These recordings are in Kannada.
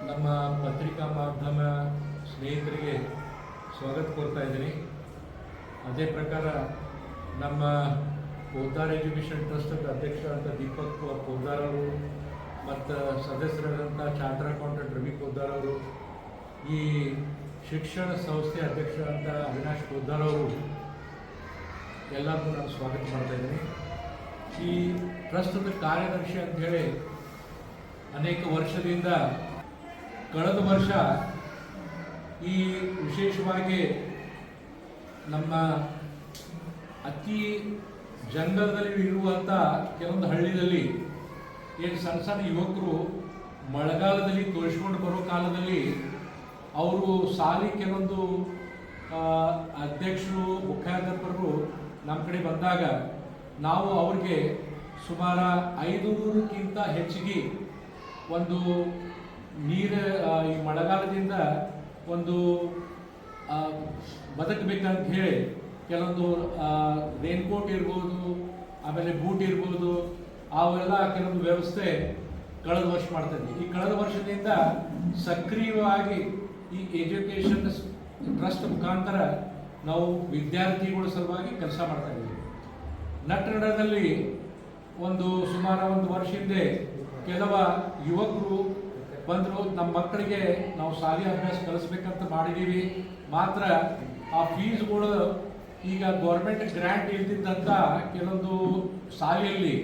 ನಮ್ಮ ಪತ್ರಿಕಾ ಮಾಧ್ಯಮ ಸ್ನೇಹಿತರಿಗೆ ಸ್ವಾಗತ ಕೋರ್ತಾ ಇದ್ದೀನಿ. ಅದೇ ಪ್ರಕಾರ ನಮ್ಮ ಪೋದ್ದಾರ್ ಎಜುಕೇಷನ್ ಟ್ರಸ್ಟ್ ಅಧ್ಯಕ್ಷ ಅಂತ ದೀಪಕ್ ಪೋದ್ದಾರ್ ಅವರು ಮತ್ತು ಸದಸ್ಯರಾದಂಥ ಚಾರ್ಟರ್ ಅಕೌಂಟೆಂಟ್ ರವಿ ಪೋದ್ದಾರ್ ಅವರು, ಈ ಶಿಕ್ಷಣ ಸಂಸ್ಥೆ ಅಧ್ಯಕ್ಷ ಅಂತ ಅವಿನಾಶ್ ಪೋದ್ದಾರ್ ಅವರು ಎಲ್ಲರಿಗೂ ನಾನು ಸ್ವಾಗತ ಮಾಡ್ತಾ ಇದ್ದೀನಿ. ಈ ಟ್ರಸ್ಟದ ಕಾರ್ಯದರ್ಶಿ ಅಂಥೇಳಿ ಅನೇಕ ವರ್ಷದಿಂದ ಕಳೆದ ವರ್ಷ ಈ ವಿಶೇಷವಾಗಿ ನಮ್ಮ ಅತಿ ಜಂಗಲದಲ್ಲಿ ಇರುವಂಥ ಕೆಲವೊಂದು ಹಳ್ಳಿಯಲ್ಲಿ ಏನು ಸಣ್ಣ ಸಣ್ಣ ಯುವಕರು ಮಳೆಗಾಲದಲ್ಲಿ ತೋರಿಸ್ಕೊಂಡು ಬರೋ ಕಾಲದಲ್ಲಿ ಅವರು ಸಾಲಿ ಕೆಲವೊಂದು ಅಧ್ಯಕ್ಷರು ಮುಖ್ಯಾಧ್ಯಾಪಕರು ನಮ್ಮ ಕಡೆ ಬಂದಾಗ ನಾವು ಅವ್ರಿಗೆ ಸುಮಾರು 500ಕ್ಕಿಂತ ಹೆಚ್ಚಿಗೆ ಒಂದು ನೀರು ಈ ಮಳೆಗಾಲದಿಂದ ಒಂದು ಬದುಕಬೇಕಂತ ಹೇಳಿ ಕೆಲವೊಂದು ರೇನ್ಕೋಟ್ ಇರ್ಬೋದು, ಆಮೇಲೆ ಬೂಟ್ ಇರ್ಬೋದು, ಅವೆಲ್ಲ ಕೆಲವೊಂದು ವ್ಯವಸ್ಥೆ ಕಳೆದ ವರ್ಷ ಮಾಡ್ತಾಯಿದ್ವಿ. ಈ ಕಳೆದ ವರ್ಷದಿಂದ ಸಕ್ರಿಯವಾಗಿ ಈ ಎಜುಕೇಷನ್ ಟ್ರಸ್ಟ್ ಮುಖಾಂತರ ನಾವು ವಿದ್ಯಾರ್ಥಿಗಳ ಸಲುವಾಗಿ ಕೆಲಸ ಮಾಡ್ತಾ ಇದ್ದೀವಿ. ನಟನದಲ್ಲಿ ಸುಮಾರು ಒಂದು ವರ್ಷ ಹಿಂದೆ ಕೆಲವ ಯುವಕರು ಬಂದರು, ನಮ್ಮ ಮಕ್ಕಳಿಗೆ ನಾವು ಶಾಲೆ ಅಭ್ಯಾಸ ಕಲಿಸ್ಬೇಕಂತ ಮಾಡಿದ್ದೀವಿ. ಮಾತ್ರ ಆ ಫೀಸ್ಗಳು ಈಗ ಗೌರ್ಮೆಂಟ್ ಗ್ರ್ಯಾಂಟ್ ಇಲ್ದಿದ್ದಂಥ ಕೆಲವೊಂದು ಶಾಲೆಯಲ್ಲಿ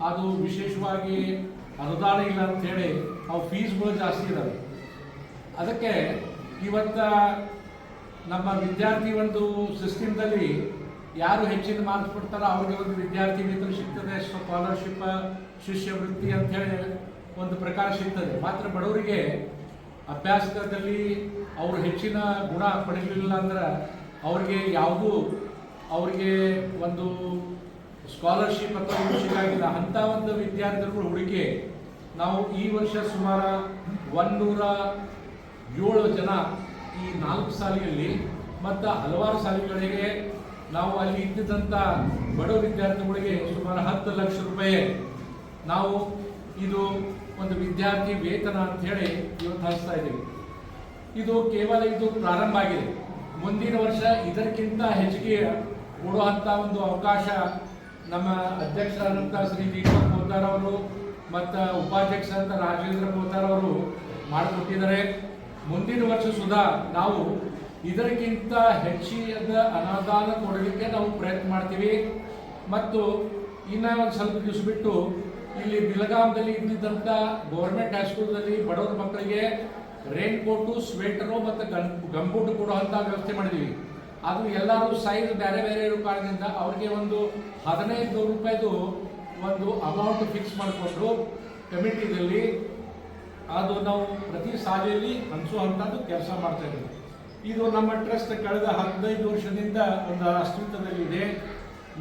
ಅದು ವಿಶೇಷವಾಗಿ ಅನುದಾನ ಇಲ್ಲ ಅಂಥೇಳಿ ಅವು ಫೀಸ್ಗಳು ಜಾಸ್ತಿ ಇದ್ದಾವೆ. ಅದಕ್ಕೆ ಇವತ್ತು ನಮ್ಮ ವಿದ್ಯಾರ್ಥಿ ಒಂದು ಸಿಸ್ಟಮ್ದಲ್ಲಿ ಯಾರು ಹೆಚ್ಚಿನ ಮಾರ್ಕ್ಸ್ ಕೊಡ್ತಾರೋ ಅವ್ರಿಗೆ ಒಂದು ವಿದ್ಯಾರ್ಥಿ ವೇತನ ಸಿಗ್ತದೆ, ಸ್ಕಾಲರ್ಶಿಪ್, ಶಿಷ್ಯವೃತ್ತಿ ಅಂಥೇಳಿ ಒಂದು ಪ್ರಕಾರ ಸಿಗ್ತದೆ. ಮಾತ್ರ ಬಡವರಿಗೆ ಅಭ್ಯಾಸದಲ್ಲಿ ಅವರು ಹೆಚ್ಚಿನ ಗುಣ ಪಡೆಯಲಿಲ್ಲ ಅಂದ್ರೆ ಅವ್ರಿಗೆ ಒಂದು ಸ್ಕಾಲರ್ಶಿಪ್ ಅಥವಾ ಸಿಗಾಗಿಲ್ಲ. ಅಂಥ ಒಂದು ವಿದ್ಯಾರ್ಥಿಗಳು ಹುಡುಕಿ ನಾವು ಈ ವರ್ಷ ಸುಮಾರು 107 ಜನ ಈ 4 ಶಾಲೆಯಲ್ಲಿ ಮತ್ತು ಹಲವಾರು ಶಾಲೆಗಳಿಗೆ ನಾವು ಅಲ್ಲಿ ಇದ್ದಿದ್ದಂಥ ಬಡ ವಿದ್ಯಾರ್ಥಿಗಳಿಗೆ ಸುಮಾರು 10 ಲಕ್ಷ ರೂಪಾಯಿ ನಾವು ಇದು ಒಂದು ವಿದ್ಯಾರ್ಥಿ ವೇತನ ಅಂತ ಹೇಳಿ ಇವತ್ತು ಹಂಚ್ತಾ ಇದ್ದೀವಿ. ಇದು ಕೇವಲ ಪ್ರಾರಂಭ ಆಗಿದೆ. ಮುಂದಿನ ವರ್ಷ ಇದಕ್ಕಿಂತ ಹೆಚ್ಚಿಗೆ ಕೊಡುವಂಥ ಒಂದು ಅವಕಾಶ ನಮ್ಮ ಅಧ್ಯಕ್ಷರಾದಂಥ ಶ್ರೀ ದೀಪಕ್ ಪೋದ್ದಾರ್ ಅವರು ಮತ್ತು ಉಪಾಧ್ಯಕ್ಷರಾದಂಥ ರಾಜೇಂದ್ರ ಪೋದ್ದಾರ್ ಅವರು ಮಾಡಿಕೊಟ್ಟಿದ್ದಾರೆ. ಮುಂದಿನ ವರ್ಷ ಸುಧಾ ನಾವು ಇದಕ್ಕಿಂತ ಹೆಚ್ಚಿನ ಅನುದಾನ ಕೊಡಲಿಕ್ಕೆ ನಾವು ಪ್ರಯತ್ನ ಮಾಡ್ತೀವಿ. ಮತ್ತು ಇನ್ನು ಒಂದು ಸ್ವಲ್ಪ ದಿವಸ ಬಿಟ್ಟು ಇಲ್ಲಿ ಬೆಳಗಾಂದಲ್ಲಿ ಇದ್ದಿದ್ದಂಥ ಗೌರ್ಮೆಂಟ್ ಹೈಸ್ಕೂಲ್ನಲ್ಲಿ ಬಡವರ ಮಕ್ಕಳಿಗೆ ರೇನ್ ಕೋಟು, ಸ್ವೆಟರು ಮತ್ತು ಗಂಬೂಟು ಕೊಡುವಂಥ ವ್ಯವಸ್ಥೆ ಮಾಡಿದ್ದೀವಿ. ಅದು ಎಲ್ಲರೂ ಸೈಜ್ ಬೇರೆ ಬೇರೆ ಇರೋ ಕಾರಣದಿಂದ ಅವ್ರಿಗೆ ಒಂದು 15 ರೂಪಾಯಿದು ಒಂದು ಅಮೌಂಟ್ ಫಿಕ್ಸ್ ಮಾಡಿಕೊಂಡು ಕಮಿಟಿದಲ್ಲಿ ಅದು ನಾವು ಪ್ರತಿ ಶಾಲೆಯಲ್ಲಿ ಹಂಚುವಂಥದ್ದು ಕೆಲಸ ಮಾಡ್ತಾ ಇದ್ದೀವಿ. ಇದು ನಮ್ಮ ಟ್ರಸ್ಟ್ ಕಳೆದ 15 ವರ್ಷದಿಂದ ಒಂದು ಅಸ್ತಿತ್ವದಲ್ಲಿದೆ.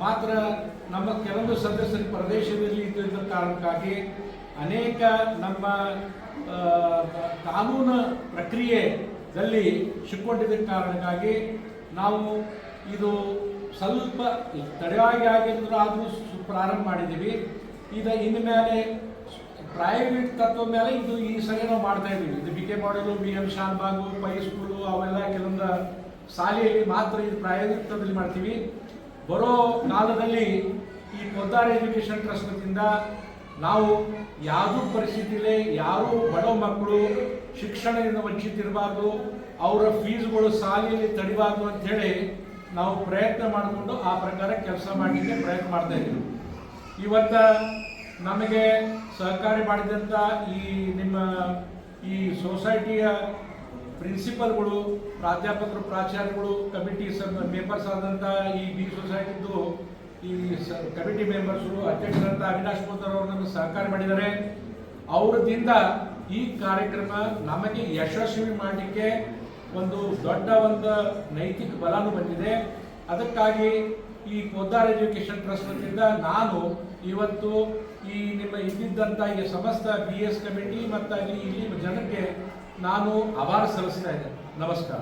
ಮಾತ್ರ ನಮ್ಮ ಕೆಲವೊಂದು ಸದಸ್ಯರು ಪ್ರದೇಶದಲ್ಲಿ ಇದ್ದ ಕಾರಣಕ್ಕಾಗಿ ಅನೇಕ ನಮ್ಮ ಕಾನೂನು ಪ್ರಕ್ರಿಯೆಯಲ್ಲಿ ಸಿಕ್ಕೊಂಡಿದ್ದ ಕಾರಣಕ್ಕಾಗಿ ನಾವು ಇದು ಸ್ವಲ್ಪ ತಡವಾಗಿ ಆಗಿದ್ರು ಆದರೂ ಪ್ರಾರಂಭ ಮಾಡಿದ್ದೀವಿ. ಇನ್ನು ಮೇಲೆ ಪ್ರೈವೇಟ್ ತತ್ವದ ಮೇಲೆ ಈ ಸರಿ ನಾವು ಮಾಡ್ತಾ ಇದ್ದೀವಿ. ಇದು BK ಮಾಡಲು, BM ಶಾನ್ಬಾಗು, ಪೈ ಸ್ಕೂಲು ಅವೆಲ್ಲ ಕೆಲವೊಂದು ಶಾಲೆಯಲ್ಲಿ ಮಾತ್ರ ಇದು ಪ್ರೈವೇಟ್ ಮಾಡ್ತೀವಿ. ಬರೋ ಕಾಲದಲ್ಲಿ ಈ ಪೋದ್ದಾರ್ ಎಜುಕೇಷನ್ ಟ್ರಸ್ಟ್ ವತಿಯಿಂದ ನಾವು ಯಾವುದೂ ಪರಿಸ್ಥಿತಿಯಲ್ಲಿ ಯಾರೂ ಬಡ ಮಕ್ಕಳು ಶಿಕ್ಷಣದಿಂದ ವಂಚಿತಿರಬಾರ್ದು, ಅವರ ಫೀಸ್ಗಳು ಶಾಲೆಯಲ್ಲಿ ತಡಿಬಾರ್ದು ಅಂಥೇಳಿ ನಾವು ಪ್ರಯತ್ನ ಮಾಡಿಕೊಂಡು ಆ ಪ್ರಕಾರ ಕೆಲಸ ಮಾಡಲಿಕ್ಕೆ ಪ್ರಯತ್ನ ಮಾಡ್ತಾ ಇದ್ದೀವಿ. ಇವತ್ತು ನಮಗೆ ಸಹಕಾರಿ ಮಾಡಿದಂಥ ನಿಮ್ಮ ಈ ಸೊಸೈಟಿಯ ಪ್ರಿನ್ಸಿಪಲ್ಗಳು, ಪ್ರಾಧ್ಯಾಪಕರು, ಪ್ರಾಚಾರ್ಯಗಳು, ಕಮಿಟಿ ಮೆಂಬರ್ಸ್ ಆದಂಥ ಈ ಸೊಸೈಟಿದ್ದು ಈ ಕಮಿಟಿ ಮೆಂಬರ್ಸು, ಅಧ್ಯಕ್ಷರಂತ ಅವಿನಾಶ್ ಪೋದ್ದಾರ್ ಅವರು ನಮಗೆ ಸಹಕಾರ ಮಾಡಿದ್ದಾರೆ. ಅವರದಿಂದ ಈ ಕಾರ್ಯಕ್ರಮ ನಮಗೆ ಯಶಸ್ವಿ ಮಾಡಲಿಕ್ಕೆ ಒಂದು ದೊಡ್ಡ ನೈತಿಕ ಬಲನೂ ಬಂದಿದೆ. ಅದಕ್ಕಾಗಿ ಈ ಪೋದ್ದಾರ್ ಎಜುಕೇಷನ್ ಟ್ರಸ್ಟ್ ವತಿಯಿಂದ ನಾನು ಇವತ್ತು ನಿಮ್ಮ ಇದ್ದಿದ್ದಂಥ ಈ ಸಮಸ್ತ BS ಕಮಿಟಿ ಮತ್ತು ಇಲ್ಲಿ ಜನಕ್ಕೆ ನಾನು ಆಭಾರ ಸಲ್ಲಿಸ್ತಾ ಇದ್ದೇನೆ. ನಮಸ್ಕಾರ.